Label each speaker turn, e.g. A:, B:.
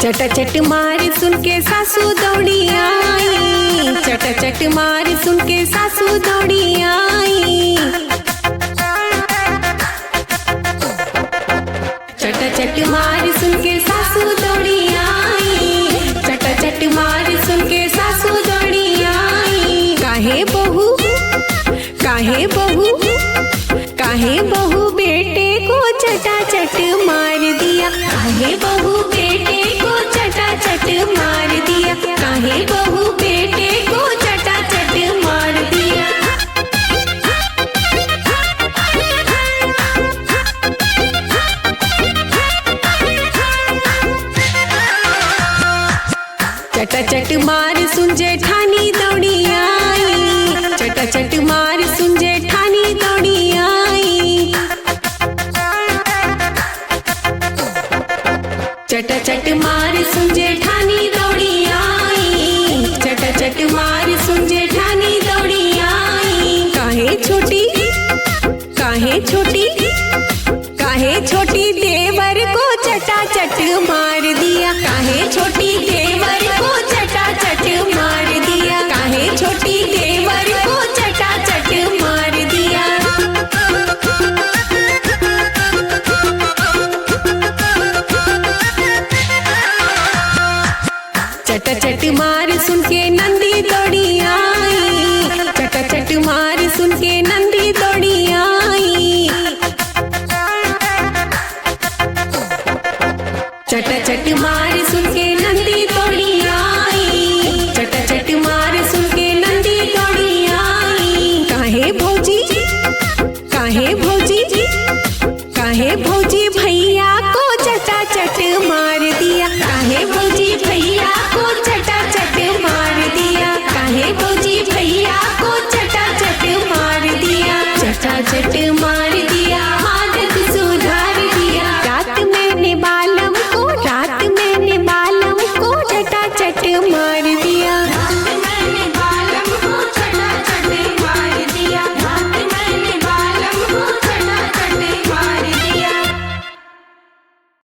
A: चटा चट मार सुन के सासू दौड़ी आई, चटा चट मार सुन के सासू दौड़ी आई। चटा चट मार सुन के सासू दौड़ी आई, चटा चट मार सुन के सासू दौड़ी आई। काहे बहू काहे बहू काहे बहू बेटे को चटा चट मार दिया, काहे बहू बेटे को चटा चट मार दिया, काहे बहू बेटे को चटा चट मार दिया। चटा चट मार सुन जेठानी दौड़ी आई, चटा चट मार सुन जेठानी दौड़ी आई। चटा चट मार सुन जेठानी दौड़ी आई, चटा चट मार सुन जेठानी दौड़ी आई। काहे छोटी काहे छोटी काहे छोटी देवर को चटा चट मार दिया, काहे छोटी देवर को चटा चट मार दिया, काहे छोटी देवर को चटा चट मार दिया। चटा चट मार सुन के नंदी दौड़ी आई, चटा चट मार सुन के नंदी दौड़ी आई। चटा चट मार सुन के नंदी दौड़ी